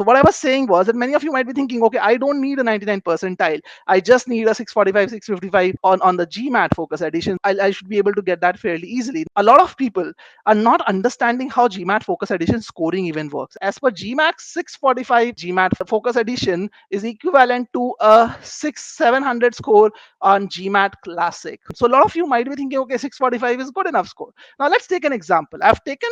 what I was saying was that many of you might be thinking, okay, I don't need a 99 percentile. I just need a 645, 655 on the GMAT Focus edition. I should be able to get that fairly easily. A lot of people are not understanding how GMAT Focus edition scoring even works. As per GMAT 645, GMAT Focus edition is equivalent to a 700 score on GMAT Classic. So a lot of you might be thinking, okay, 645 is good enough score. Now let's take an example. I've taken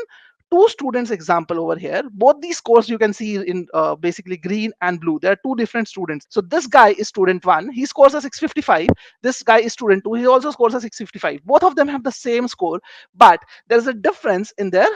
two students example over here. Both these scores you can see in basically green and blue. There are two different students. So this guy is student 1, he scores a 655. This guy is student 2, he also scores a 655. Both of them have the same score, but there's a difference in their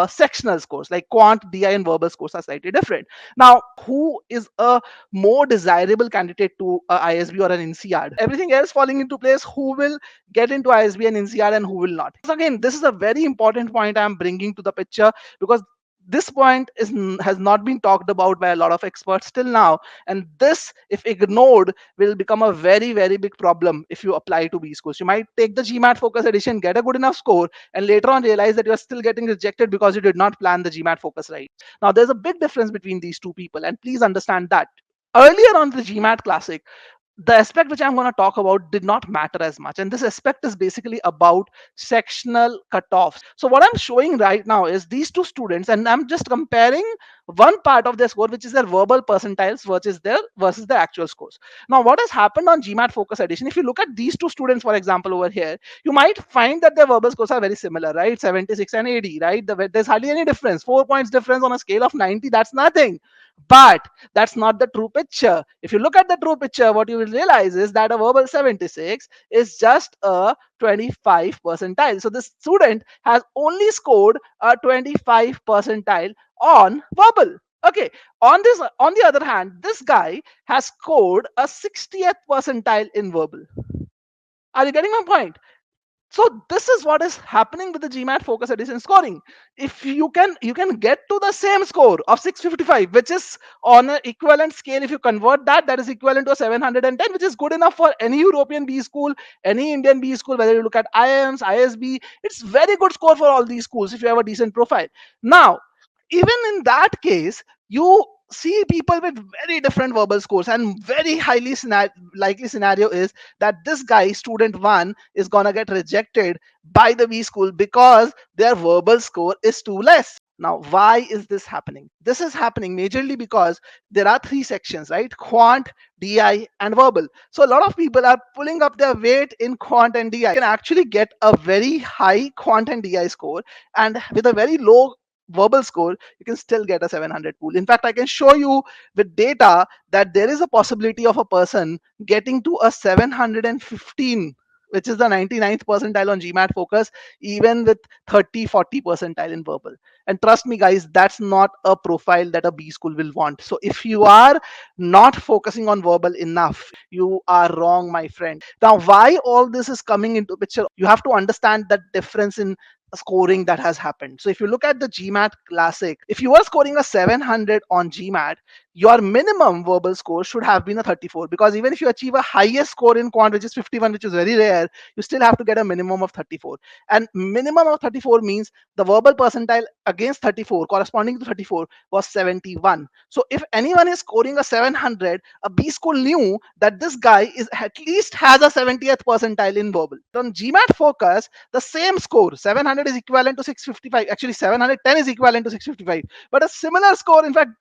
sectional scores. Like quant, DI and verbal scores are slightly different. Now who is a more desirable candidate to ISB or an INSEAD? Everything else falling into place, who will get into ISB and INSEAD and who will not? So again, this is a very important point I'm bringing to the picture, because this point has not been talked about by a lot of experts till now, and this, if ignored, will become a very, very big problem if you apply to B schools. You might take the GMAT Focus edition, get a good enough score, and later on realize that you're still getting rejected because you did not plan the GMAT Focus right. Now there's a big difference between these two people, and please understand that earlier on the GMAT Classic, the aspect which I'm going to talk about did not matter as much. And this aspect is basically about sectional cutoffs. So what I'm showing right now is these two students, and I'm just comparing one part of their score, which is their verbal percentiles versus their actual scores. Now, what has happened on GMAT Focus Edition, if you look at these two students, for example, over here, you might find that their verbal scores are very similar, right? 76 and 80, right? There's hardly any difference. 4 points difference on a scale of 90, that's nothing. But that's not the true picture. If you look at the true picture, what you will realize is that a verbal 76 is just a 25 percentile. So this student has only scored a 25 percentile on verbal. Okay, on the other hand, this guy has scored a 60th percentile in verbal. Are you getting my point? So this is what is happening with the GMAT Focus Edition scoring. If you can get to the same score of 655, which is on an equivalent scale. If you convert that, that is equivalent to a 710, which is good enough for any European B school, any Indian B school, whether you look at IIMs, ISB. It's very good score for all these schools if you have a decent profile. Now, even in that case, you see people with very different verbal scores, and very highly likely scenario is that this guy, student 1, is gonna get rejected by the B school because their verbal score is too less. Now, why is this happening? This is happening majorly because there are three sections, right? Quant, DI, and verbal. So a lot of people are pulling up their weight in quant and DI. You can actually get a very high quant and DI score, and with a very low verbal score, you can still get a 700 pool. In fact, I can show you with data that there is a possibility of a person getting to a 715, which is the 99th percentile on GMAT Focus, even with 30-40 percentile in verbal. And trust me guys, that's not a profile that a B school will want. So if you are not focusing on verbal enough, you are wrong, my friend. Now, why all this is coming into picture, you have to understand that difference in scoring that has happened. So if you look at the GMAT Classic, if you are scoring a 700 on GMAT, your minimum verbal score should have been a 34, because even if you achieve a highest score in quant, which is 51, which is very rare, you still have to get a minimum of 34. And minimum of 34 means the verbal percentile against 34, corresponding to 34, was 71. So if anyone is scoring a 700, a B school knew that this guy is at least has a 70th percentile in verbal. On GMAT Focus, the same score, 700 is equivalent to 655. Actually, 710 is equivalent to 655. But a similar score, in fact,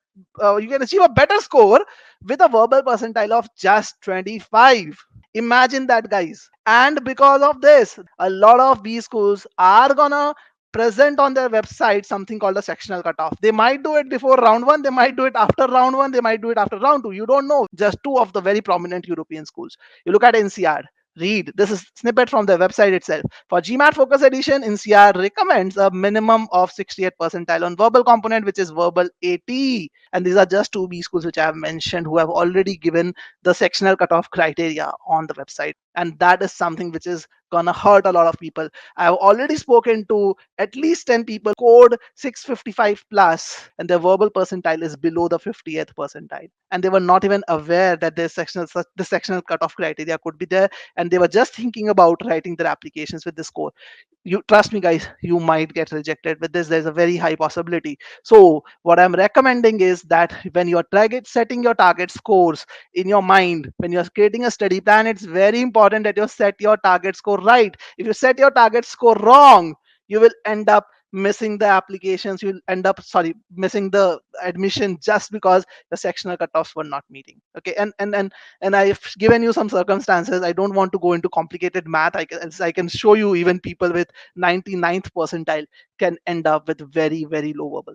you can achieve a better score with a verbal percentile of just 25. Imagine that, guys. And because of this, a lot of B schools are gonna present on their website something called a sectional cutoff. They might do it before round 1, they might do it after round 1, they might do it after round 2. You don't know. Just two of the very prominent European schools. You look at NCR. Read, this is snippet from the website itself. For GMAT Focus Edition, NCR recommends a minimum of 68th percentile on verbal component, which is verbal 80. And these are just two B schools which I have mentioned who have already given the sectional cutoff criteria on the website. And that is something which is gonna hurt a lot of people. I have already spoken to at least 10 people scored 655 plus, and their verbal percentile is below the 50th percentile, and they were not even aware that the sectional cutoff criteria could be there, and they were just thinking about writing their applications with this score. You trust me, guys, you might get rejected with this. There's a very high possibility. So what I'm recommending is that when you're setting your target scores in your mind, when you're creating a study plan, it's very important that you set your target score right. If you set your target score wrong, you will end up missing the applications. You'll end up, sorry, missing the admission just because the sectional cutoffs were not meeting. Okay, and I've given you some circumstances. I don't want to go into complicated math. I can show you even people with 99th percentile can end up with very, very low verbal